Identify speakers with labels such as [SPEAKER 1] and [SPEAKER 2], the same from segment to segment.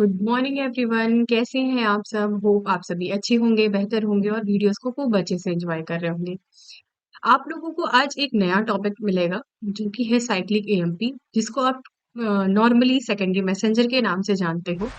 [SPEAKER 1] Good morning everyone. कैसे हैं आप सब? होप आप सभी अच्छे होंगे, बेहतर होंगे और वीडियोस को खूब अच्छे से एंजॉय कर रहे होंगे। आप लोगों को आज एक नया टॉपिक मिलेगा जो कि है साइक्लिक एएमपी, जिसको आप नॉर्मली सेकेंडरी मैसेंजर के नाम से जानते हो।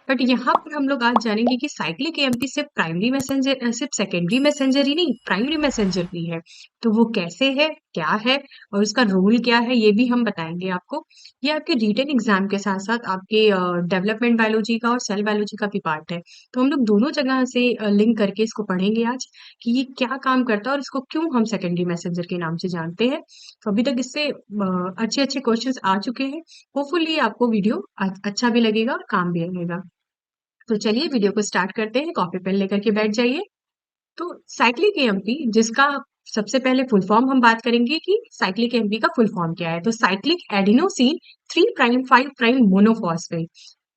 [SPEAKER 1] बट यहाँ पर हम लोग आज जानेंगे कि साइक्लिक एएमपी सिर्फ प्राइमरी मैसेंजर, सिर्फ सेकेंडरी मैसेंजर ही नहीं, प्राइमरी मैसेंजर भी है। तो वो कैसे है, क्या है और उसका रोल क्या है, ये भी हम बताएंगे आपको। ये आपके रिटन एग्जाम के साथ साथ आपके डेवलपमेंट बायोलॉजी का और सेल बायोलॉजी का भी पार्ट है। तो हम लोग दोनों जगह से लिंक करके इसको पढ़ेंगे आज कि ये क्या काम करता है और इसको क्यों हम सेकेंडरी मैसेंजर के नाम से जानते हैं। तो अभी तक इससे अच्छे अच्छे क्वेश्चंस आ चुके हैं। होपफुली आपको वीडियो अच्छा भी लगेगा और काम भी आएगा। तो चलिए वीडियो को स्टार्ट करते हैं। कॉपी पेन लेकर के बैठ जाइए। तो साइक्लिक एएमपी, जिसका सबसे पहले फुल फॉर्म हम बात करेंगे कि साइक्लिक एएमपी का फुल फॉर्म क्या है। तो cyclic adenosine 3 prime 5 prime monophosphate.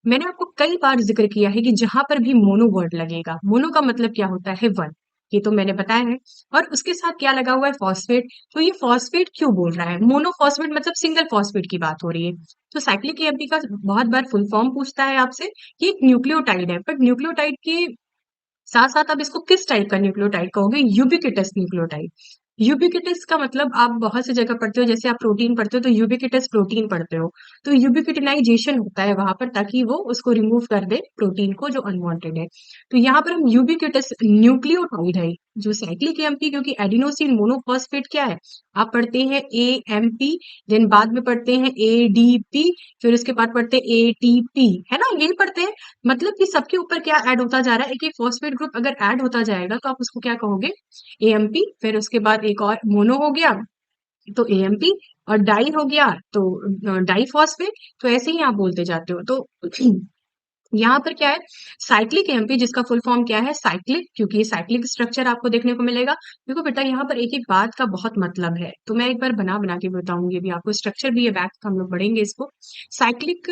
[SPEAKER 1] मैंने आपको कई बार जिक्र किया है कि जहां पर भी मोनो वर्ड लगेगा, मोनो का मतलब क्या होता है? वन। ये तो मैंने बताया है। और उसके साथ क्या लगा हुआ है? फॉस्फेट। तो ये फॉस्फेट क्यों बोल रहा है? मोनोफॉस्फेट मतलब सिंगल फॉस्फेट की बात हो रही है। तो साइक्लिक एएमपी का बहुत बार फुल फॉर्म पूछता है आपसे। ये एक न्यूक्लियोटाइड है, बट न्यूक्लियोटाइड के साथ साथ आप इसको किस टाइप का न्यूक्लियोटाइड कहोगे? Ubiquitous nucleotide. यूबिक्विटस का मतलब आप बहुत सी जगह पढ़ते हो, जैसे आप प्रोटीन पढ़ते हो तो यूबिक्विटस प्रोटीन पढ़ते हो। तो यूबिक्विटिनाइजेशन होता है वहां पर, ताकि वो उसको रिमूव कर दे प्रोटीन को जो अनवांटेड है। तो यहाँ पर हम यूबिक्विटस न्यूक्लियोटाइड है जो साइक्लिक एएमपी, क्योंकि एडिनोसिन मोनोफॉस्फेट क्या है? आप पढ़ते हैं एएमपी, देन बाद में पढ़ते हैं एडीपी, फिर उसके बाद पढ़ते हैं एटीपी, है ना? यही पढ़ते हैं। मतलब कि सबके ऊपर क्या ऐड होता जा रहा है? एक एक फॉस्फेट ग्रुप अगर ऐड होता जाएगा तो आप उसको क्या कहोगे? एएमपी। फिर उसके बाद एक और मोनो हो गया तो एएमपी, और डाई हो गया तो डाई फॉस्फेट। तो ऐसे ही आप बोलते जाते हो। तो यहाँ पर क्या है? साइक्लिक एएमपी, जिसका फुल फॉर्म क्या है? साइक्लिक, क्योंकि ये साइक्लिक स्ट्रक्चर आपको देखने को मिलेगा। देखो बेटा, यहाँ पर एक एक बात का बहुत मतलब है, तो मैं एक बार बना बना के बताऊंगी भी आपको। स्ट्रक्चर भी है, बैक हम लोग पढ़ेंगे इसको। साइक्लिक,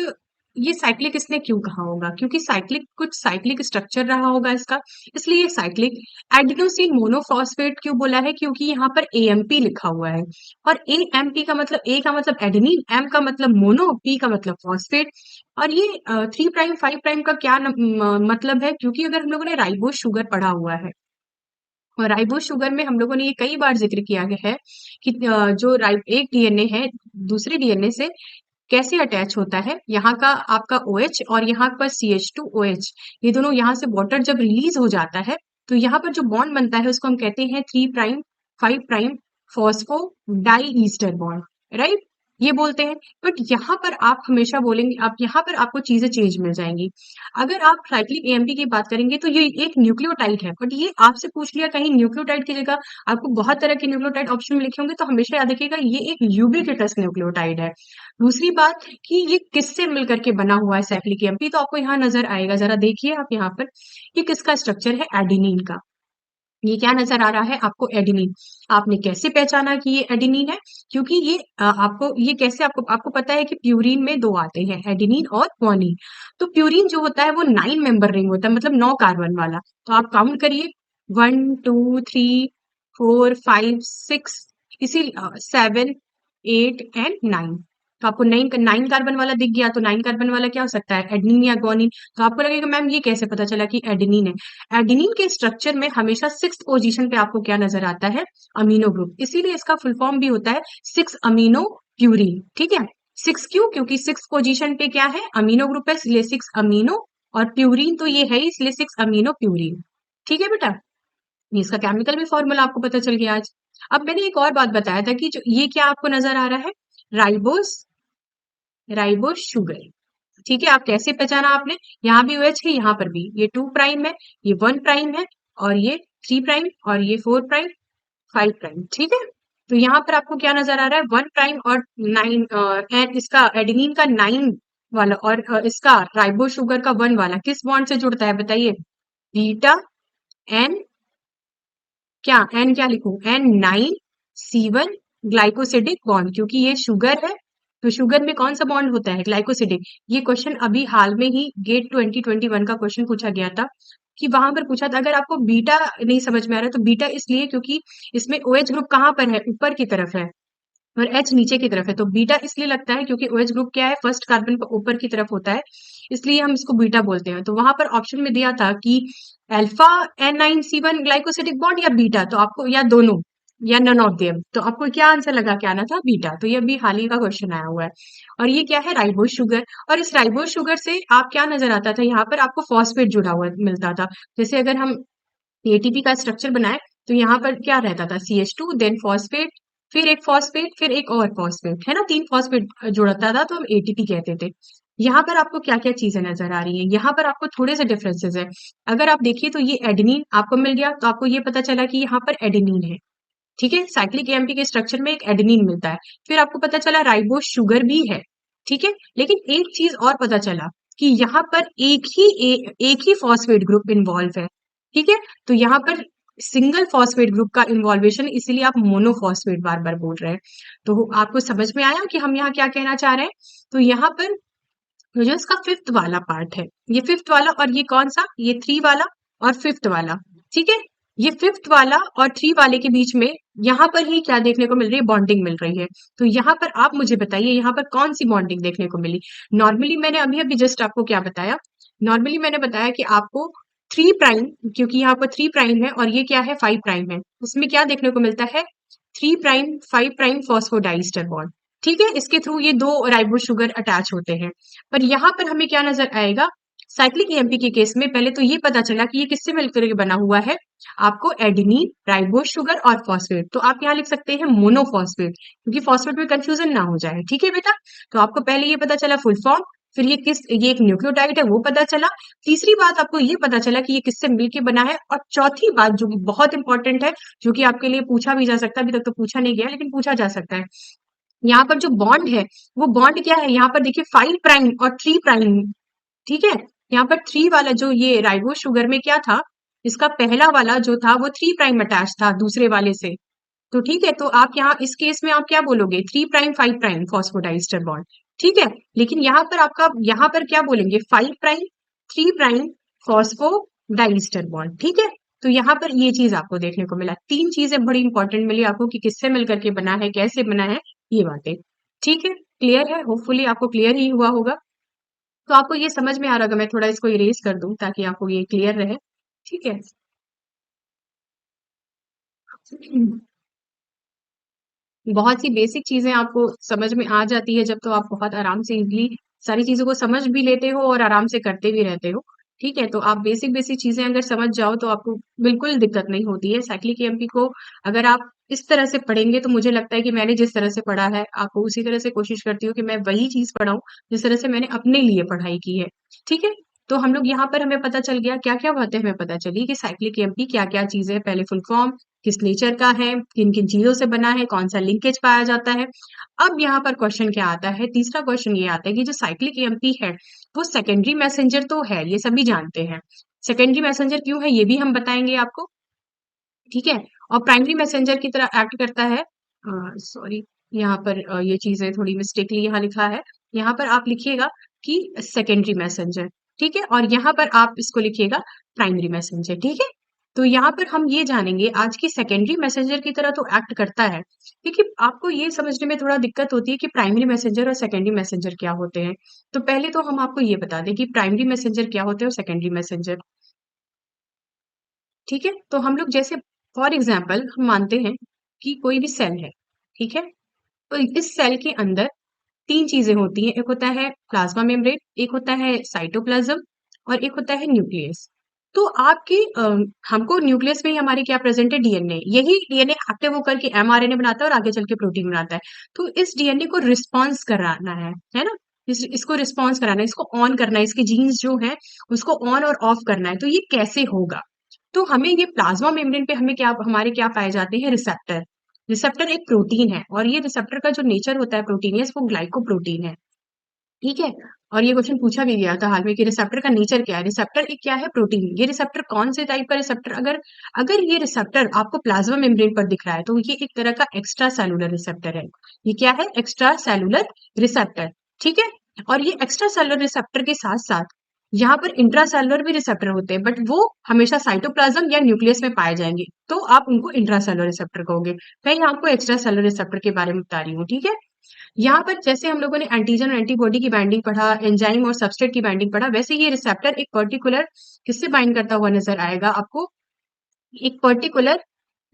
[SPEAKER 1] ये साइक्लिक इसने क्यों कहा होगा? क्योंकि साइक्लिक कुछ साइक्लिक स्ट्रक्चर रहा होगा इसका, इसलिए साइक्लिक। एडिनोसिन मोनोफॉस्फेट क्यों बोला है? क्योंकि यहाँ पर एएमपी लिखा हुआ है। और एएमपी का मतलब, ए का मतलब एडेनिन, एम का मतलब मोनो, पी का मतलब फॉस्फेट। और ये 3 प्राइम 5 प्राइम का क्या मतलब है? क्योंकि अगर हम लोगों ने राइबोज शुगर पढ़ा हुआ है, और राइबोज शुगर में हम लोगों ने ये कई बार जिक्र किया गया है कि जो एक डीएनए है दूसरे डीएनए से कैसे अटैच होता है। यहाँ का आपका OH और यहाँ पर CH2OH, ये दोनों यहाँ से वाटर जब रिलीज हो जाता है तो यहाँ पर जो बॉन्ड बनता है उसको हम कहते हैं 3 prime 5 prime phosphodiester bond, right? ये बोलते हैं। बट यहाँ पर आप हमेशा बोलेंगे, आप यहाँ पर आपको चीजें चेंज मिल जाएंगी। अगर आप साइक्लिक एएमपी की बात करेंगे तो ये एक न्यूक्लियोटाइड है, बट ये आपसे पूछ लिया कहीं न्यूक्लियोटाइड की जगह, आपको बहुत तरह के न्यूक्लियोटाइड ऑप्शन में लिखे होंगे, तो हमेशा याद रखिएगा ये एक यूबिक्विटस न्यूक्लियोटाइड है। दूसरी बात कि ये किससे मिलकर के बना हुआ है साइक्लिक एएमपी, तो आपको यहाँ नजर आएगा, जरा देखिए आप यहाँ पर, ये किसका स्ट्रक्चर है? एडेनिन का। ये क्या नजर आ रहा है आपको? एडेनिन। आपने कैसे पहचाना कि ये एडेनिन है? क्योंकि ये आपको ये कैसे, आपको आपको पता है कि प्यूरिन में दो आते हैं, एडेनिन और ग्वानिन। तो प्यूरिन जो होता है वो 9 मेंबर रिंग होता है, मतलब 9 कार्बन वाला। तो आप काउंट करिए, 1 2 3 4 5 6, इसी 7 8 एंड 9। तो आपको 9 कार्बन वाला दिख गया, तो 9 कार्बन वाला क्या हो सकता है? एडेनिन या ग्वानिन। तो आपको लगेगा मैम ये कैसे पता चला कि एडेनिन है? एडेनिन के स्ट्रक्चर में हमेशा 6th पोजीशन पे आपको क्या नजर आता है? Amino group. इसीलिए इसका फुल फॉर्म भी होता है 6 अमीनो प्यूरिन। ठीक है? 6 क्यों? क्योंकि 6th पोजीशन पे क्या है? अमीनो ग्रुप है, इसलिए 6 अमीनो। और प्यूरिन तो ये है ही, इसलिए 6 अमीनो प्यूरिन। ठीक है बेटा? ये इसका केमिकल भी फॉर्मूला आपको पता चल गया आज। अब मैंने एक और बात बताया था कि जो ये क्या आपको नजर आ रहा है? Ribose, ribose sugar. ठीक है? आप कैसे पहचाना आपने? यहाँ भी OH है, यहाँ पर भी। ये 2 प्राइम है, ये 1 प्राइम है, और ये 3 प्राइम, और ये 4 प्राइम 5 प्राइम। ठीक है? तो यहाँ पर आपको क्या नजर आ रहा है? 1 प्राइम और 9, एंड इसका एडेनिन का 9 वाला, और इसका राइबो शुगर का 1 वाला किस बॉन्ड से जुड़ता है बताइए? बीटा एन, क्या एन, क्या लिखूं? N9C1 ग्लाइकोसिडिक बॉन्ड, क्योंकि ये शुगर है। तो शुगर में कौन सा बॉन्ड होता है? ग्लाइकोसिडिक। ये क्वेश्चन अभी हाल में ही गेट 2021 का क्वेश्चन पूछा गया था, कि वहां पर पूछा था अगर आपको बीटा नहीं समझ में आ रहा है तो बीटा इसलिए क्योंकि इसमें OH ग्रुप कहाँ पर है? ऊपर की तरफ है। और H नीचे की तरफ है, तो बीटा इसलिए लगता है क्योंकि OH ग्रुप क्या है, फर्स्ट कार्बन का ऊपर की तरफ होता है, इसलिए हम इसको बीटा बोलते हैं। तो वहां पर ऑप्शन में दिया था कि अल्फा N9C1 ग्लाइकोसिडिक बॉन्ड या बीटा, तो आपको या दोनों या नन ऑफ देम, तो आपको क्या आंसर लगा के आना था, बीटा। तो ये अभी हाल ही का क्वेश्चन आया हुआ है। और ये क्या है, राइबोज शुगर। और इस राइबोज शुगर से आप क्या नजर आता था, यहाँ पर आपको फॉस्फेट जुड़ा हुआ मिलता था। जैसे अगर हम एटीपी का स्ट्रक्चर बनाए, तो यहाँ पर क्या रहता था, CH2 देन फॉस्फेट, फिर एक फॉस्फेट, फिर एक और फॉस्फेट, है ना, 3 फॉस्फेट जुड़ता था, तो हम एटीपी कहते थे। यहाँ पर आपको क्या क्या चीजें नजर आ रही हैं, यहाँ पर आपको थोड़े से डिफरेंसेस है। अगर आप देखिए तो ये एडेनिन आपको मिल गया, तो आपको ये पता चला कि यहाँ पर एडेनिन है। ठीक है, साइक्लिक एएमपी के स्ट्रक्चर में एक एडेनिन मिलता है। फिर आपको पता चला राइबोज शुगर भी है। ठीक है, लेकिन एक चीज और पता चला कि यहाँ पर एक ही फॉस्फेट ग्रुप इन्वॉल्व है। ठीक है, तो यहाँ पर सिंगल फॉस्फेट ग्रुप का इन्वॉल्वेशन, इसीलिए आप मोनोफॉस्फेट बार बार बोल रहे हैं। तो आपको समझ में आया कि हम यहाँ क्या कहना चाह रहे हैं। तो यहाँ पर जो इसका फिफ्थ वाला पार्ट है, ये फिफ्थ वाला, और ये कौन सा, ये 3 वाला और फिफ्थ वाला। ठीक है, ये फिफ्थ वाला और 3 वाले के बीच में यहाँ पर ही क्या देखने को मिल रही है, बॉन्डिंग मिल रही है। तो यहाँ पर आप मुझे बताइए, यहाँ पर कौन सी बॉन्डिंग देखने को मिली। नॉर्मली मैंने अभी अभी जस्ट आपको क्या बताया, नॉर्मली मैंने बताया कि आपको 3 प्राइम, क्योंकि यहाँ पर 3 प्राइम है और ये क्या है, 5 प्राइम है, उसमें क्या देखने को मिलता है, 3 प्राइम 5 प्राइम फॉस्फोडाइस्टर बॉन्ड। ठीक है, इसके थ्रू ये 2 राइबोज शुगर अटैच होते हैं। पर यहाँ पर हमें क्या नजर आएगा, साइक्लिक एएमपी के केस में पहले तो ये पता चला कि ये किससे मिलकर के बना हुआ है, आपको एडेनिन, राइबोज शुगर और फॉस्फेट। तो आप यहाँ लिख सकते हैं मोनोफॉस्फेट, क्योंकि फॉस्फेट में कंफ्यूजन ना हो जाए। ठीक है बेटा, तो आपको पहले ये पता चला फुल फॉर्म, फिर ये एक न्यूक्लियोटाइड है वो पता चला। तीसरी बात आपको ये पता चला कि ये किससे मिलके बना है। और चौथी बात जो कि बहुत इंपॉर्टेंट है, जो कि आपके लिए पूछा भी जा सकता है, अभी तक तो पूछा नहीं गया लेकिन पूछा जा सकता है, यहाँ पर जो बॉन्ड है, वो बॉन्ड क्या है, यहाँ पर देखिए 5 प्राइम और 3 प्राइम। ठीक है, यहाँ पर 3 वाला जो ये राइबोज शुगर में क्या था, इसका पहला वाला जो था वो 3 प्राइम अटैच था दूसरे वाले से। तो ठीक है, तो आप यहाँ इस केस में आप क्या बोलोगे, 3 प्राइम 5 प्राइम फॉस्फोडाइस्टर बॉन्ड। ठीक है, लेकिन यहाँ पर आपका यहाँ पर क्या बोलेंगे, 5 प्राइम 3 प्राइम फॉस्फोडाइस्टर बॉन्ड। ठीक है, तो यहाँ पर ये चीज आपको देखने को मिला, 3 चीजें बड़ी इंपॉर्टेंट मिली आपको कि किससे मिलकर के बना है, कैसे बना है, ये बातें। ठीक है, क्लियर है, होपफुली आपको क्लियर ही हुआ होगा। तो आपको ये समझ में आ रहा होगा, मैं थोड़ा इसको इरेज कर दूं ताकि आपको ये क्लियर रहे। ठीक है, बहुत सी बेसिक चीजें आपको समझ में आ जाती है जब, तो आप बहुत आराम से इजली सारी चीजों को समझ भी लेते हो और आराम से करते भी रहते हो। ठीक है, तो आप बेसिक बेसिक चीजें अगर समझ जाओ तो आपको बिल्कुल दिक्कत नहीं होती है। साइक्लिक एएमपी को अगर आप इस तरह से पढ़ेंगे, तो मुझे लगता है कि मैंने जिस तरह से पढ़ा है, आपको उसी तरह से कोशिश करती हूँ कि मैं वही चीज पढ़ाऊं जिस तरह से मैंने अपने लिए पढ़ाई की है। ठीक है, तो हम लोग यहाँ पर हमें पता चल गया क्या क्या बातें हमें पता चली कि साइक्लिक एएमपी क्या क्या चीजें है, पहले फुल फॉर्म, किस नेचर का है, किन किन चीजों से बना है, कौन सा लिंकेज पाया जाता है। अब यहाँ पर क्वेश्चन क्या आता है, तीसरा क्वेश्चन ये आता है कि जो साइक्लिक एएमपी है वो सेकेंडरी मैसेंजर तो है, ये सभी जानते हैं। सेकेंडरी मैसेंजर क्यों है ये भी हम बताएंगे आपको। ठीक है, और प्राइमरी मैसेंजर की तरह एक्ट करता है, सॉरी, यहाँ पर ये चीजें थोड़ी मिस्टेकली यहाँ लिखा है, यहाँ पर आप लिखिएगा कि सेकेंडरी मैसेंजर। ठीक है, और यहाँ पर आप इसको लिखिएगा प्राइमरी मैसेंजर। ठीक है, तो यहाँ पर हम ये जानेंगे आज की सेकेंडरी मैसेंजर की तरह तो एक्ट करता है, क्योंकि आपको ये समझने में थोड़ा दिक्कत होती है कि प्राइमरी मैसेंजर और सेकेंडरी मैसेंजर क्या होते हैं। तो पहले तो हम आपको ये बता दें कि प्राइमरी मैसेंजर क्या होते हैं और सेकेंडरी मैसेंजर। ठीक है, तो हम लोग जैसे फॉर एग्जाम्पल हम मानते हैं कि कोई भी सेल है। ठीक है, तो इस सेल के अंदर 3 चीजें होती हैं, एक होता है प्लाज्मा मेम्ब्रेन, एक होता है साइटोप्लाज्म और एक होता है न्यूक्लियस। तो आपकी हमको न्यूक्लियस में ही हमारे क्या प्रेजेंट है, डीएनए। यही डीएनए एक्टिव होकर के एमआरएनए बनाता है और आगे चल के प्रोटीन बनाता है। तो इस डीएनए को रिस्पॉन्स कराना है ना, इसको रिस्पॉन्स कराना है, इसको ऑन करना है, इसके जीन्स जो है उसको ऑन और ऑफ करना है। तो ये कैसे होगा, तो हमें ये प्लाज्मा मेम्ब्रेन पे हमें क्या हमारे क्या पाए जाते हैं, रिसेप्टर। रिसेप्टर एक प्रोटीन है और ये रिसेप्टर का जो नेचर होता है प्रोटीनियस, वो ग्लाइकोप्रोटीन है। ठीक है, और ये क्वेश्चन पूछा भी गया था हाल में कि रिसेप्टर का नेचर क्या है। रिसेप्टर एक क्या है, प्रोटीन। ये रिसेप्टर कौन से टाइप का रिसेप्टर, अगर अगर ये रिसेप्टर आपको प्लाज्मा मेम्ब्रेन पर दिख रहा है तो ये एक तरह का एक्स्ट्रा सेलुलर रिसेप्टर है। ये क्या है, एक्स्ट्रा सेलुलर रिसेप्टर। ठीक है, और ये एक्स्ट्रा सेलुलर रिसेप्टर के साथ साथ यहाँ पर इंट्रासेलुलर भी रिसेप्टर होते हैं, बट वो हमेशा साइटोप्लाज्म या न्यूक्लियस में पाए जाएंगे, तो आप उनको इंट्रासेलुलर रिसेप्टर कहोगे। मैं यहाँ आपको एक्स्ट्रा सेलुलर रिसेप्टर के बारे में बता रही हूँ, ठीक है। यहाँ पर जैसे हम लोगों ने एंटीजन और एंटीबॉडी की बाइंडिंग पढ़ा, एंजाइम और सबस्ट्रेट की बाइंडिंग पढ़ा, वैसे ये रिसेप्टर एक पर्टिकुलर किससे बाइंड करता हुआ नजर आएगा आपको, एक पर्टिकुलर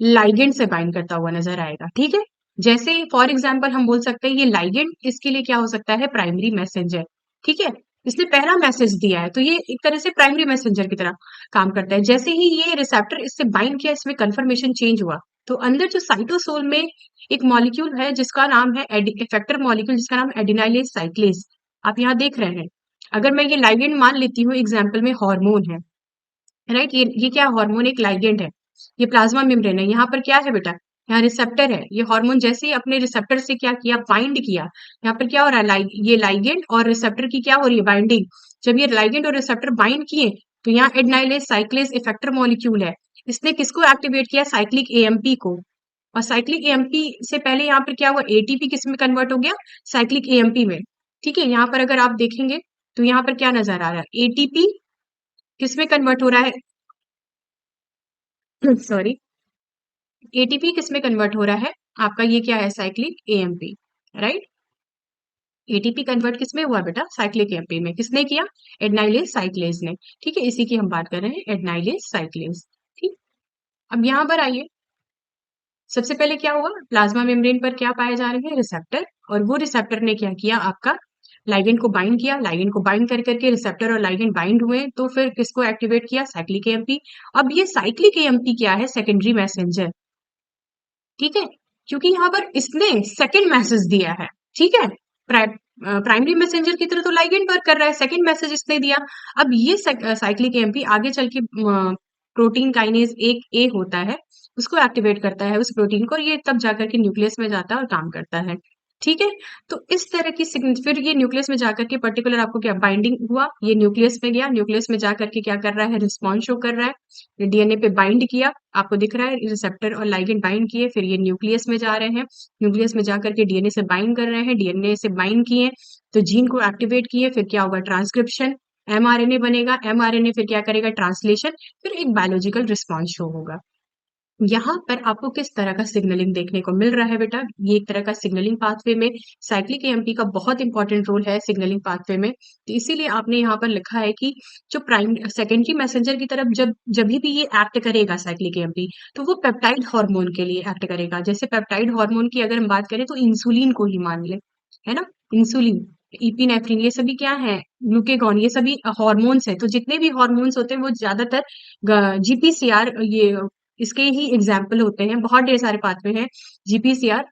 [SPEAKER 1] लाइगेंड से बाइंड करता हुआ नजर आएगा, ठीक है। जैसे फॉर एग्जाम्पल हम बोल सकते हैं ये लाइगेंड इसके लिए क्या हो सकता है, प्राइमरी मैसेंजर, ठीक है। इसने पहला मैसेज दिया है तो ये एक तरह से प्राइमरी मैसेंजर की तरह काम करता है। जैसे ही ये रिसेप्टर इससे बाइंड किया, इसमें कंफर्मेशन चेंज हुआ, तो अंदर जो साइटोसोल में एक मॉलिक्यूल है जिसका नाम है इफेक्टर मॉलिक्यूल, जिसका नाम एडिनाइलेज साइक्लेज, आप यहाँ देख रहे हैं। अगर मैं ये लाइगेंड मान लेती हूँ, एग्जाम्पल में हार्मोन है, राइट, ये क्या हार्मोन एक लाइगेंड है, ये प्लाज्मा मेम्ब्रेन है, यहाँ पर क्या है बेटा, यहाँ रिसेप्टर है। ये हार्मोन जैसे ही अपने रिसेप्टर से क्या किया, बाइंड किया, यहाँ पर क्या हो रहा है, ये लाइगेंड और रिसेप्टर की क्या हो रही है, बाइंडिंग। जब ये लाइगेंड और रिसेप्टर बाइंड किए, तो यहाँ एडनाइलेज साइक्लेज इफेक्टर मॉलिक्यूल है, इसने किसको एक्टिवेट किया, साइक्लिक एएमपी को। और साइक्लिक एएमपी से पहले यहाँ पर क्या हुआ, एटीपी किस में कन्वर्ट हो गया, साइक्लिक एएमपी में, ठीक है। यहाँ पर अगर आप देखेंगे तो यहाँ पर क्या नजर आ रहा है, एटीपी किस में कन्वर्ट हो रहा है, सॉरी, एटीपी किस में कन्वर्ट हो रहा है आपका, ये क्या है, cyclic AMP, right. ATP convert किस में हुआ बेटा, साइक्लिक एएमपी में, किसने किया, एडनाइलेज साइक्लेज ने, ठीक है। इसी की हम बात कर रहे हैं, एडनाइलेज साइक्लेज, ठीक। अब यहाँ पर आइए, सबसे पहले क्या हुआ, प्लाज्मा मेम्ब्रेन पर क्या पाए जा रहे हैं, रिसेप्टर, और वो रिसेप्टर ने क्या किया, आपका लाइगेंड को बाइंड किया, लाइगेंड को बाइंड कर करके रिसेप्टर और लाइगेंड बाइंड हुए, तो फिर किसको एक्टिवेट किया, साइक्लिक एएमपी। अब ये साइक्लिक एएमपी क्या है, सेकेंडरी मैसेंजर, ठीक है, क्योंकि यहाँ पर इसने सेकंड मैसेज दिया है, ठीक है। प्राइमरी मैसेंजर की तरह तो लाइगेंड वर्क कर रहा है, सेकंड मैसेज इसने दिया। अब ये साइक्लिक एएमपी आगे चल के प्रोटीन काइनेज एक ए होता है, उसको एक्टिवेट करता है, उस प्रोटीन को, ये तब जाकर के न्यूक्लियस में जाता है और काम करता है, ठीक है। तो इस तरह की फिर ये न्यूक्लियस में जाकर के पर्टिकुलर आपको क्या बाइंडिंग हुआ, ये न्यूक्लियस में गया, न्यूक्लियस में जाकर के क्या कर रहा है, रिस्पॉन्स शो कर रहा है, डीएनए पे बाइंड किया, आपको दिख रहा है रिसेप्टर और लाइगेंड बाइंड किए, फिर ये न्यूक्लियस में जा रहे हैं, न्यूक्लियस में जाकर के डीएनए से बाइंड कर रहे हैं, डीएनए से बाइंड किए तो जीन को एक्टिवेट किए, फिर क्या होगा, ट्रांसक्रिप्शन, एमआरएनए बनेगा, एमआरएनए फिर क्या करेगा, ट्रांसलेशन, फिर एक बायोलॉजिकल रिस्पॉन्स शो होगा। यहाँ पर आपको किस तरह का सिग्नलिंग देखने को मिल रहा है बेटा, ये एक तरह का सिग्नलिंग पाथवे में साइक्लिक एएमपी का बहुत इंपॉर्टेंट रोल है सिग्नलिंग पाथवे में। तो इसीलिए आपने यहाँ पर लिखा है कि जो प्राइम सेकेंडरी मैसेंजर की तरफ जब जब भी ये एक्ट करेगा साइक्लिक एएमपी, तो वो पेप्टाइड हार्मोन के लिए एक्ट करेगा। जैसे पेप्टाइड हार्मोन की अगर हम बात करें तो इंसुलिन को ही मान ले, है ना, इंसुलिन, इपिनेफ्रिन, ये सभी क्या है, ग्लूकेगॉन, ये सभी हॉर्मोन्स है। तो जितने भी हॉर्मोन्स होते हैं वो ज्यादातर जीपीसीआर, ये इसके ही एग्जाम्पल होते हैं, बहुत ढेर सारे पाथवे हैं जीपीसीआर,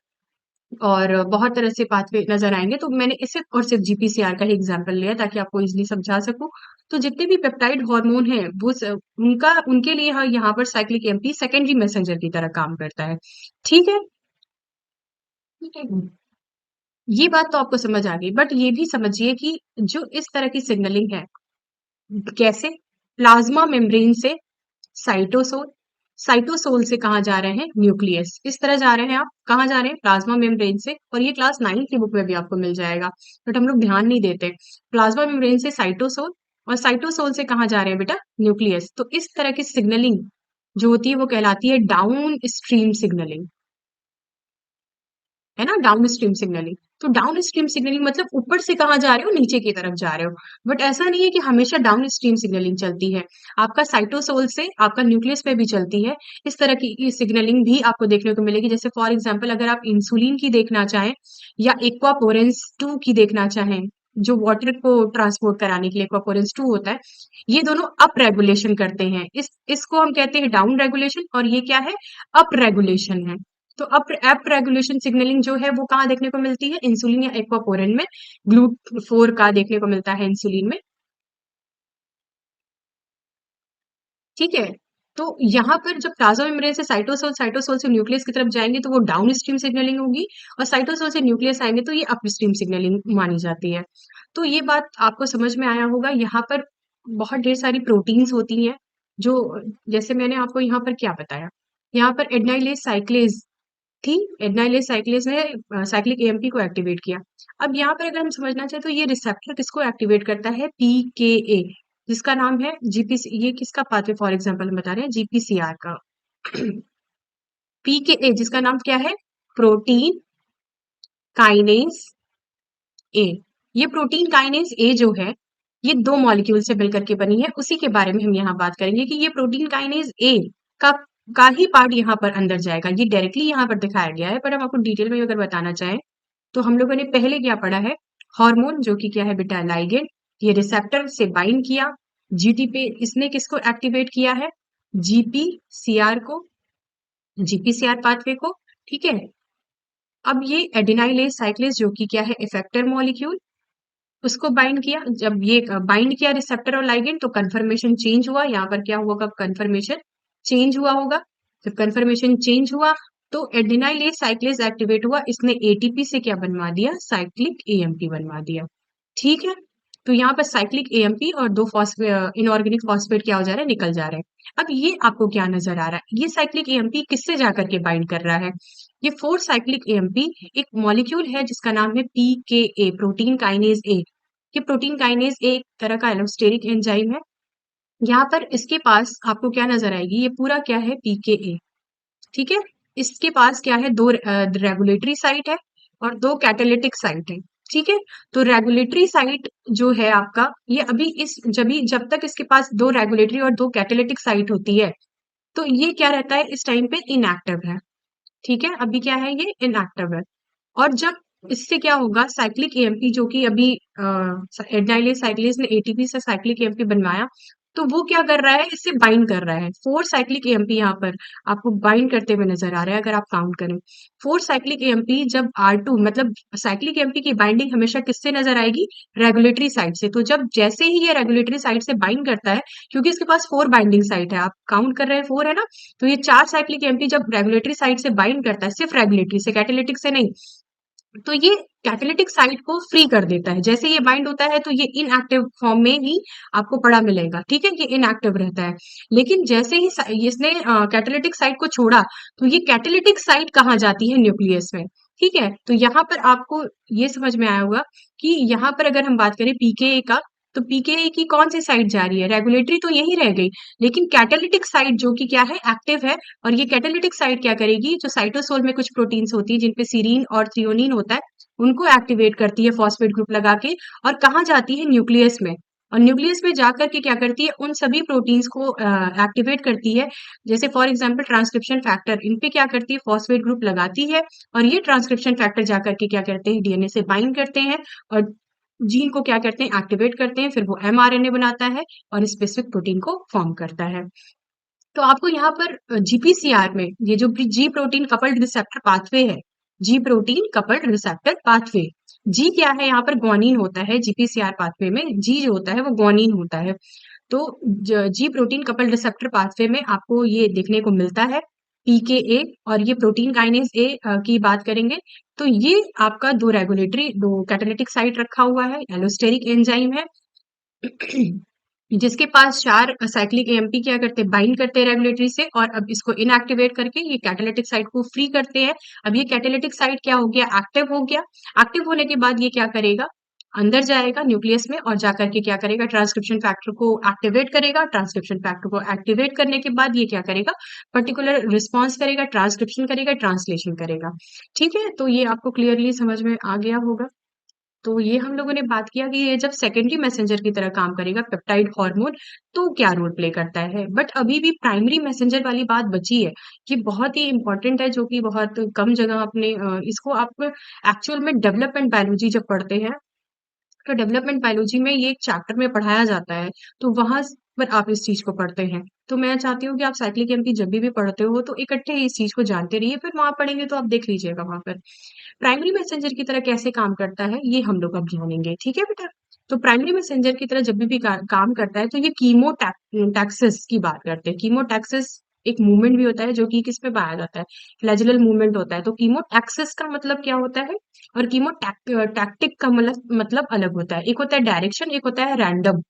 [SPEAKER 1] और बहुत तरह से पाथवे नजर आएंगे, तो मैंने इसे और सिर्फ जीपीसीआर का ही एग्जाम्पल लिया ताकि आपको इजिली समझा सकूं। तो जितने भी पेप्टाइड हार्मोन हैं वो उनका उनके लिए यहाँ पर साइक्लिक एमपी सेकेंडरी मैसेंजर की तरह काम करता है, ठीक है। ठीक है, ये बात तो आपको समझ आ गई, बट ये भी समझिए कि जो इस तरह की सिग्नलिंग है, कैसे, प्लाज्मा मेम्ब्रेन से साइटोसोल, साइटोसोल से कहाँ जा रहे हैं, न्यूक्लियस, इस तरह जा रहे हैं। आप कहाँ जा रहे हैं, प्लाज्मा मेम्ब्रेन से, और ये क्लास 9 की बुक में भी आपको मिल जाएगा, बट हम लोग ध्यान नहीं देते। प्लाज्मा मेम्ब्रेन से साइटोसोल, और साइटोसोल से कहाँ जा रहे हैं बेटा, न्यूक्लियस। तो इस तरह की सिग्नलिंग जो होती है वो कहलाती है डाउन स्ट्रीम सिग्नलिंग, है ना, डाउन स्ट्रीम सिग्नलिंग। तो डाउन स्ट्रीम सिग्नलिंग मतलब ऊपर से कहाँ जा रहे हो, नीचे की तरफ जा रहे हो, बट ऐसा नहीं है कि हमेशा डाउन स्ट्रीम सिग्नलिंग चलती है, आपका साइटोसोल से आपका न्यूक्लियस पे भी चलती है। इस तरह की सिग्नलिंग भी आपको देखने को मिलेगी। जैसे फॉर एग्जाम्पल अगर आप इंसुलिन की देखना चाहें या एक्वापोरेंस 2 की देखना चाहें, जो वाटर को ट्रांसपोर्ट कराने के लिए एक्वापोरेंस 2 होता है, ये दोनों अप रेगुलेशन करते हैं, इसको हम कहते हैं डाउन रेगुलेशन, और ये क्या है, अप रेगुलेशन है। तो अप रेगुलेशन सिग्नलिंग जो है वो कहाँ देखने को मिलती है, इंसुलिन या एक्वापोरिन में, ग्लूट 4 का देखने को मिलता है इंसुलिन में, ठीक है। तो यहाँ पर जब प्लाज्मा मेम्ब्रेन से साइटोसोल, साइटोसोल से न्यूक्लियस की तरफ जाएंगे तो वो डाउन स्ट्रीम सिग्नलिंग होगी, और साइटोसोल से न्यूक्लियस आएंगे तो ये अप स्ट्रीम सिग्नलिंग मानी जाती है। तो ये बात आपको समझ में आया होगा। यहाँ पर बहुत ढेर सारी प्रोटीन्स होती हैं जो, जैसे मैंने आपको यहाँ पर क्या बताया, यहाँ पर एडनाइलेज साइक्लेज थी, एडनाइलेज साइक्लेज ने साइक्लिक एएमपी को एक्टिवेट किया। अब यहाँ पर अगर हम समझना चाहें तो ये रिसेप्टर किसको एक्टिवेट करता है, पीकेए, जिसका नाम है जीपीसी। ये किसका पाथवे फॉर एग्जांपल हम बता रहे हैं, जीपीसीआर का। पीकेए जिसका नाम क्या है, प्रोटीन काइनेज ए। ये प्रोटीन काइनेज ए जो है, ये दो मॉलिक्यूल से मिलकर के बनी है, उसी के बारे में हम यहाँ बात करेंगे कि ये प्रोटीन काइनेज ए का का ही पार्ट यहाँ पर अंदर जाएगा। ये डायरेक्टली यहाँ पर दिखाया गया है, पर हम आपको डिटेल में अगर बताना चाहें तो हम लोगों ने पहले क्या पढ़ा है, हार्मोन जो कि क्या है बेटा, लाइगेंड। ये रिसेप्टर से बाइंड किया, जीटी पे इसने किसको एक्टिवेट किया है, जीपीसीआर को, जीपीसीआर पाथवे को। ठीक है, अब ये एडिनाइलेज साइक्लेज जो कि क्या है, इफेक्टर मॉलिक्यूल, उसको बाइंड किया। जब ये बाइंड किया रिसेप्टर और लाइगेंड, तो कन्फर्मेशन चेंज हुआ। यहाँ पर क्या हुआ, कब कन्फर्मेशन चेंज हुआ होगा, जब कन्फर्मेशन चेंज हुआ तो एडिनाइलेज साइक्लेज एक्टिवेट हुआ, इसने एटीपी से क्या बनवा दिया, साइक्लिक एएमपी बनवा दिया। ठीक है, तो यहाँ पर साइक्लिक एएमपी और दो फॉस्फेट इनऑर्गेनिक फॉस्फेट क्या हो जा रहा है, निकल जा रहा है। अब ये आपको क्या नजर आ रहा है, ये साइक्लिक एएमपी किससे जाकर के बाइंड कर रहा है, ये 4 साइक्लिक एएमपी एक मॉलिक्यूल है जिसका नाम है पीकेए, प्रोटीन काइनेज ए। ये प्रोटीन काइनेज एक तरह का एलोस्टेरिक एंजाइम है। यहाँ पर इसके पास आपको क्या नजर आएगी, ये पूरा क्या है, पीकेए। ठीक है, इसके पास क्या है, दो रेगुलेटरी साइट है और दो कैटालिटिक साइट है। ठीक है, तो रेगुलेटरी साइट जो है आपका, ये अभी इस जब तक इसके पास दो रेगुलेटरी और दो कैटालिटिक साइट होती है, तो ये क्या रहता है, इस टाइम पे इनएक्टिव है। ठीक है, अभी क्या है, ये इनएक्टिव है। और जब इससे क्या होगा, साइक्लिक एएमपी जो कि अभी एडिनाइलेज साइक्लेज ने एटीपी से साइक्लिक एएमपी बनवाया, तो वो क्या कर रहा है, इससे बाइंड कर रहा है। 4 साइक्लिक एएमपी यहाँ पर आपको बाइंड करते हुए नजर आ रहा है, अगर आप काउंट करें 4 साइक्लिक एएमपी। जब R2 मतलब साइक्लिक एएमपी की बाइंडिंग हमेशा किससे नजर आएगी, रेगुलेटरी साइड से। तो जब जैसे ही ये रेगुलेटरी साइड से बाइंड करता है, क्योंकि इसके पास 4 बाइंडिंग साइट है, आप काउंट कर रहे हैं 4 है ना, तो ये 4 साइक्लिक एएमपी जब रेगुलेटरी साइड से बाइंड करता है, सिर्फ रेगुलेटरी से, कैटालिटिक से नहीं, तो ये कैटालिटिक साइट को फ्री कर देता है। जैसे ये बाइंड होता है तो ये इनएक्टिव फॉर्म में ही आपको पड़ा मिलेगा। ठीक है, ये इनएक्टिव रहता है। लेकिन जैसे ही इसने कैटालिटिक साइट को छोड़ा, तो ये कैटालिटिक साइट कहाँ जाती है, न्यूक्लियस में। ठीक है, तो यहाँ पर आपको ये समझ में आया होगा कि यहाँ पर अगर हम बात करें पीकेए का, तो पीकेए की कौन सी साइट जा रही है, रेगुलेटरी तो यही रह गई, लेकिन कैटालिटिक साइट जो कि क्या है, एक्टिव है। और ये कैटालिटिक साइट क्या करेगी, जो साइटोसोल में कुछ प्रोटीन्स होती है जिनपे सीरीन और थ्रियोनिन होता है, उनको एक्टिवेट करती है फॉस्फेट ग्रुप लगा के, और कहाँ जाती है, न्यूक्लियस में। और न्यूक्लियस में जाकर के क्या करती है, उन सभी प्रोटीन्स को एक्टिवेट करती है। जैसे फॉर एग्जांपल ट्रांसक्रिप्शन फैक्टर, इन पे क्या करती है, फॉस्फेट ग्रुप लगाती है, और ये ट्रांसक्रिप्शन फैक्टर जाकर के क्या करते हैं, डीएनए से बाइंड करते हैं और जीन को क्या करते हैं, एक्टिवेट करते हैं। फिर वो एमआरएनए बनाता है और स्पेसिफिक प्रोटीन को फॉर्म करता है। तो आपको यहाँ पर जीपीसीआर में ये जो G protein coupled receptor pathway है, G protein coupled receptor pathway, G क्या है, यहाँ पर ग्वानिन होता है जीपीसीआर पाथवे में, जी जो होता है वो ग्वानिन होता है। तो जी प्रोटीन कपल्ड रिसेप्टर पाथवे में आपको ये देखने को मिलता है पीकेए। और ये प्रोटीन काइनेज ए की बात करेंगे, तो ये आपका दो रेगुलेटरी, दो कैटालिटिक साइट रखा हुआ है, एलोस्टेरिक एंजाइम है, जिसके पास 4 साइक्लिक एएमपी क्या करते हैं, बाइंड करते हैं रेगुलेटरी से, और अब इसको इनएक्टिवेट करके ये कैटालिटिक साइट को फ्री करते हैं। अब ये कैटालिटिक साइट क्या हो गया, एक्टिव हो गया। एक्टिव होने के बाद ये क्या करेगा, अंदर जाएगा न्यूक्लियस में और जाकर के क्या करेगा, ट्रांसक्रिप्शन फैक्टर को एक्टिवेट करेगा। ट्रांसक्रिप्शन फैक्टर को एक्टिवेट करने के बाद ये क्या करेगा, पर्टिकुलर रिस्पॉन्स करेगा, ट्रांसक्रिप्शन करेगा, ट्रांसलेशन करेगा। ठीक है, तो ये आपको क्लियरली समझ में आ गया होगा। तो ये हम लोगों ने बात किया कि ये जब सेकेंडरी मैसेंजर की तरह काम करेगा, पेप्टाइड हार्मोन, तो क्या रोल प्ले करता है। बट अभी भी प्राइमरी मैसेंजर वाली बात बची है, कि बहुत ही इंपॉर्टेंट है, जो कि बहुत कम जगह अपने इसको आप एक्चुअल में डेवलपमेंट बायोलॉजी जब पढ़ते हैं, तो डेवलपमेंट बायोलॉजी में ये एक चैप्टर में पढ़ाया जाता है, तो वहां पर आप इस चीज को पढ़ते हैं। तो मैं चाहती हूँ कि आप साइक्लिक एमपी जब भी पढ़ते हो तो इकट्ठे इस चीज को जानते रहिए, फिर वहां पढ़ेंगे तो आप देख लीजिएगा वहां पर प्राइमरी मैसेंजर की तरह कैसे काम करता है, ये हम लोग अब जानेंगे। ठीक है बेटा, तो प्राइमरी मैसेंजर की तरह जब भी काम करता है, तो ये कीमोटैक्सिस की बात करते हैं। कीमोटैक्सिस एक मूवमेंट भी होता है जो कि किस पे पाया जाता है, फ्लैजेलल मूवमेंट होता है। तो कीमोटैक्सिस का मतलब क्या होता है, और कीमोटैक्टिक का मतलब अलग होता है। एक होता है डायरेक्शन, एक होता है रैंडम।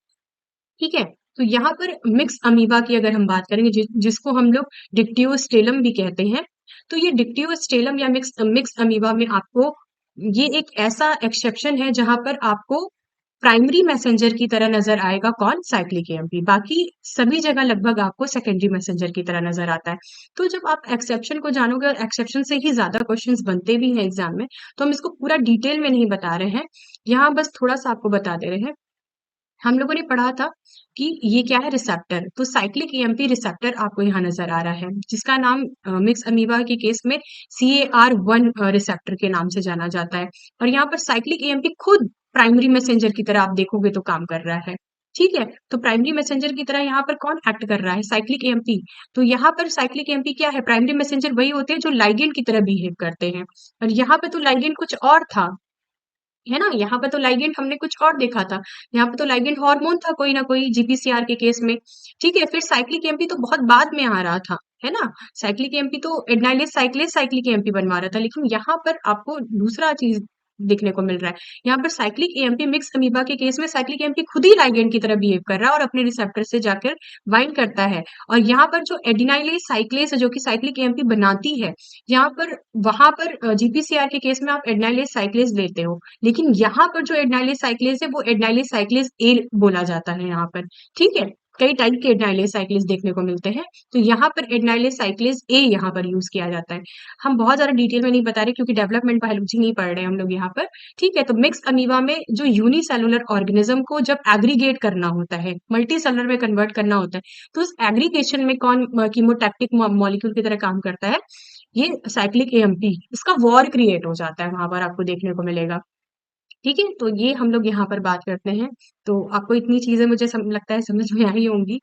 [SPEAKER 1] ठीक है, तो यहाँ पर मिक्स अमीबा की अगर हम बात करेंगे, जिसको हम लोग डिक्टियोस्टेलम भी कहते हैं, तो ये डिक्टियोस्टेलम या मिक्स मिक्स अमीबा में आपको ये एक ऐसा एक्सेप्शन है जहां पर आपको प्राइमरी मैसेंजर की तरह नजर आएगा कौन? Cyclic AMP. बाकी सभी जगह लगभग आपको सेकेंडरी मैसेंजर की तरह नजर आता है। तो जब आप एक्सेप्शन को जानोगे, और एक्सेप्शन से ही ज्यादा क्वेश्चंस बनते भी हैं एग्जाम में, तो हम इसको पूरा डिटेल में नहीं बता रहे हैं, यहाँ बस थोड़ा सा आपको बता दे रहे हैं। हम लोगों ने पढ़ा था कि ये क्या है? रिसेप्टर। तो साइक्लिक एएमपी रिसेप्टर आपको यहाँ नजर आ रहा है, जिसका नाम मिक्स अमीबा के केस में CAR1 रिसेप्टर के नाम से जाना जाता है। और यहाँ पर साइक्लिक एएमपी खुद प्राइमरी मैसेंजर की तरह आप देखोगे तो काम कर रहा है। ठीक है, तो प्राइमरी मैसेंजर की तरह यहाँ पर कौन एक्ट कर रहा है? Cyclic AMP. तो यहाँ पर साइक्लिक एएमपी क्या है? प्राइमरी मैसेंजर वही होते हैं जो लाइगेंड की तरह बिहेव करते हैं, और यहाँ पे तो लाइगेंड कुछ और था, है ना? यहाँ पे तो लाइगेंड हमने कुछ और देखा था। यहाँ पे तो लाइगेंड हार्मोन था कोई ना कोई, जीपीसीआर के केस में। ठीक है, फिर साइक्लिक एएमपी तो बहुत बाद में आ रहा था, है ना? साइक्लिक एएमपी तो एडेनाइलेज साइक्लेज साइक्लिक एएमपी बनवा रहा था, लेकिन यहाँ पर आपको दूसरा चीज देखने को मिल रहा है। यहाँ पर साइक्लिक एएमपी मिक्स अमीबा के केस में साइक्लिक एएमपी खुद ही लाइगेंड की तरह बिहेव कर रहा है और अपने रिसेप्टर से जाकर बाइंड करता है। और यहाँ पर जो एडिनाइलेज साइक्लेज है जो कि साइक्लिक एएमपी बनाती है, यहाँ पर वहां पर जीपीसीआर के केस में आप एडिनाइलेज साइक्लेज लेते हो, लेकिन यहाँ पर जो एडिनाइलेज साइक्लेज है वो एडिनाइलेज साइक्लेज ए बोला जाता है यहाँ पर। ठीक है, कई टाइप के एडिनाइलेज साइक्लेज देखने को मिलते हैं, तो यहाँ पर एडिनाइलेज साइक्लेज ए यहाँ पर यूज किया जाता है। हम बहुत ज्यादा डिटेल में नहीं बता रहे क्योंकि डेवलपमेंट बायोलॉजी नहीं पढ़ रहे हैं हम लोग यहाँ पर। ठीक है, तो मिक्स अमीबा में जो यूनिसेलुलर ऑर्गेनिज्म को जब एग्रीगेट करना होता है, मल्टी सेलुलर में कन्वर्ट करना होता है, तो उस एग्रीगेशन में कौन कीमोटैक्टिक मॉलिक्यूल की तरह काम करता है? ये साइक्लिक एएमपी। इसका वॉर क्रिएट हो जाता है, वहां पर आपको देखने को मिलेगा। ठीक है, तो ये हम लोग यहाँ पर बात करते हैं। तो आपको इतनी चीजें मुझे लगता है समझ में आई होंगी।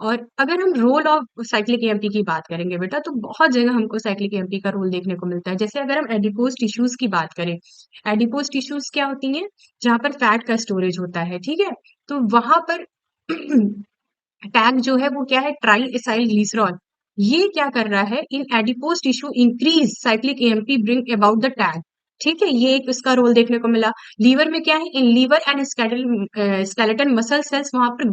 [SPEAKER 1] और अगर हम रोल ऑफ साइक्लिक एएमपी की बात करेंगे बेटा, तो बहुत जगह हमको साइक्लिक एएमपी का रोल देखने को मिलता है। जैसे अगर हम एडिपोज टिश्यूज की बात करें, एडिपोज टिश्यूज क्या होती हैं? जहां पर फैट का स्टोरेज होता है। ठीक है, तो वहां पर टैग जो है वो क्या है? Try acyl glycerol. ये क्या कर रहा है? In adipose tissue increase cyclic AMP bring about the tag. ठीक है, ये एक इसका रोल देखने को मिला। लीवर में क्या है? In liver and skeleton muscle cells वहां पर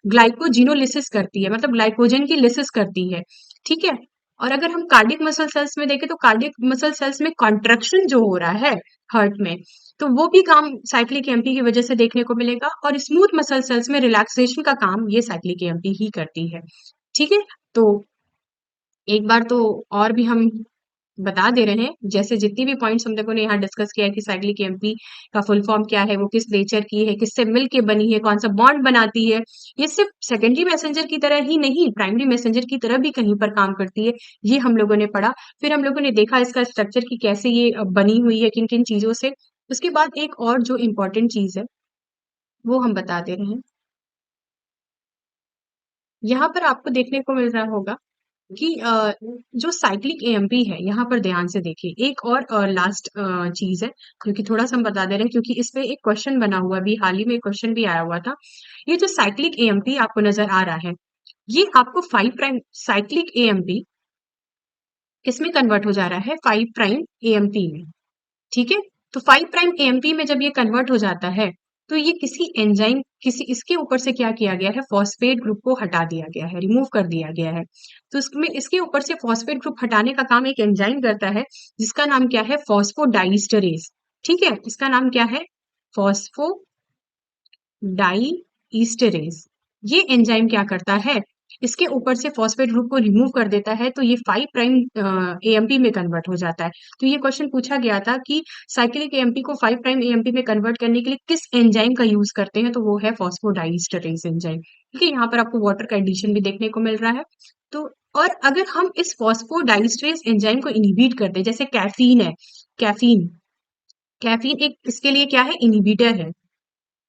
[SPEAKER 1] ग्लाइकोजिनोलिसिस करती है, मतलब ग्लाइकोजन की लिसिस करती है। ठीक है, और अगर हम कार्डियक मसल सेल्स में देखें तो कार्डियक मसल सेल्स में कॉन्ट्रैक्शन जो हो रहा है हार्ट में, तो वो भी काम साइक्लिक एएमपी की वजह से देखने को मिलेगा। और स्मूथ मसल सेल्स में रिलैक्सेशन का काम ये साइक्लिक एएमपी ही करती है। ठीक है, तो एक बार तो और भी हम बता दे रहे हैं, जैसे जितनी भी पॉइंट्स हम लोगों ने यहाँ डिस्कस किया है कि साइक्लिक एएमपी का फुल फॉर्म क्या है, वो किस नेचर की है, किससे मिल के बनी है, कौन सा बॉन्ड बनाती है। ये सिर्फ सेकेंडरी मैसेंजर की तरह ही नहीं, प्राइमरी मैसेंजर की तरह भी कहीं पर काम करती है, ये हम लोगों ने पढ़ा। फिर हम लोगों ने देखा इसका स्ट्रक्चर की कैसे ये बनी हुई है, किन किन चीजों से। उसके बाद एक और जो इम्पोर्टेंट चीज है वो हम बता दे रहे हैं। यहाँ पर आपको देखने को मिल रहा होगा कि जो साइक्लिक एएमपी है, यहाँ पर ध्यान से देखिए। एक और लास्ट चीज है जो कि थोड़ा सा हम बता दे रहे हैं, क्योंकि इस पे एक क्वेश्चन बना हुआ भी, हाल ही में क्वेश्चन भी आया हुआ था। ये जो साइक्लिक एएमपी आपको नजर आ रहा है, ये आपको 5' साइक्लिक एएमपी किसमें कन्वर्ट हो जा रहा है? 5' एएमपी में। ठीक है, तो 5' एएमपी में जब ये कन्वर्ट हो जाता है, तो ये किसी एंजाइम, किसी इसके ऊपर से क्या किया गया है? फॉस्फेट ग्रुप को हटा दिया गया है, रिमूव कर दिया गया है। तो इसमें इसके ऊपर से फॉस्फेट ग्रुप हटाने का काम एक एंजाइम करता है, जिसका नाम क्या है? फॉस्फोडाइस्टरेज। ठीक है, इसका नाम क्या है? फॉस्फोडाइस्टरेज। ये एंजाइम क्या करता है? इसके ऊपर से फॉस्फेट ग्रुप को रिमूव कर देता है, तो ये 5' एएमपी में कन्वर्ट हो जाता है। तो ये क्वेश्चन पूछा गया था कि साइक्लिक एएमपी को 5' एएमपी में कन्वर्ट करने के लिए किस एंजाइम का यूज करते हैं? तो वो है फॉस्फोडाइस्टरेज एंजाइम। ठीक है, यहाँ पर आपको वाटर का एडिशन भी देखने को मिल रहा है। तो और अगर हम इस फॉस्फोडाइस्टरेज एंजाइम को इनिबिट करते हैं, जैसे कैफीन है, कैफीन कैफीन एक इसके लिए क्या है? इनिबिटर है,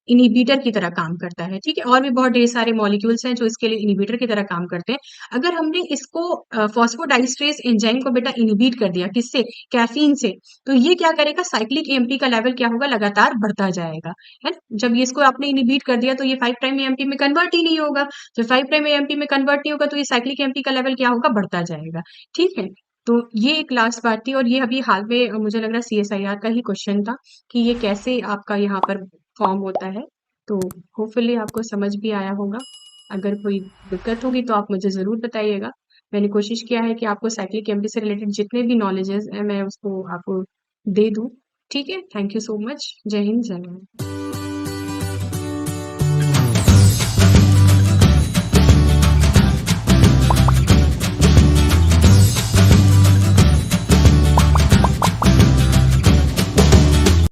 [SPEAKER 1] इनिबिटर की तरह काम करता है। ठीक है, और भी बहुत ढेर सारे मॉलिक्यूल्स हैं जो इसके लिए इनिबिटर की तरह काम करते हैं। अगर हमने इसको फॉस्फोडाइस्ट्रेस एंजाइम को बेटा इनिबिट कर दिया, किससे? कैफीन से, तो ये क्या करेगा? साइक्लिक एएमपी का लेवल क्या होगा? लगातार बढ़ता जाएगा, है ना? जब ये इसको आपने इनिबिट कर दिया तो ये 5' एएमपी में कन्वर्ट ही नहीं होगा। जब 5' एएमपी में कन्वर्ट नहीं होगा तो ये साइक्लिक एएमपी का लेवल क्या होगा? बढ़ता जाएगा। ठीक है, तो ये एक लास्ट बात थी। और ये अभी हाल में मुझे लग रहा है सीएसआईआर का ही क्वेश्चन था कि ये कैसे आपका यहाँ पर फॉर्म होता है। तो होपफुली आपको समझ भी आया होगा। अगर कोई दिक्कत होगी तो आप मुझे ज़रूर बताइएगा। मैंने कोशिश किया है कि आपको साइक्लिक एमपी से रिलेटेड जितने भी नॉलेजेस हैं मैं उसको आपको दे दूँ। ठीक है? Thank you so much. जय हिंद, जय भारत।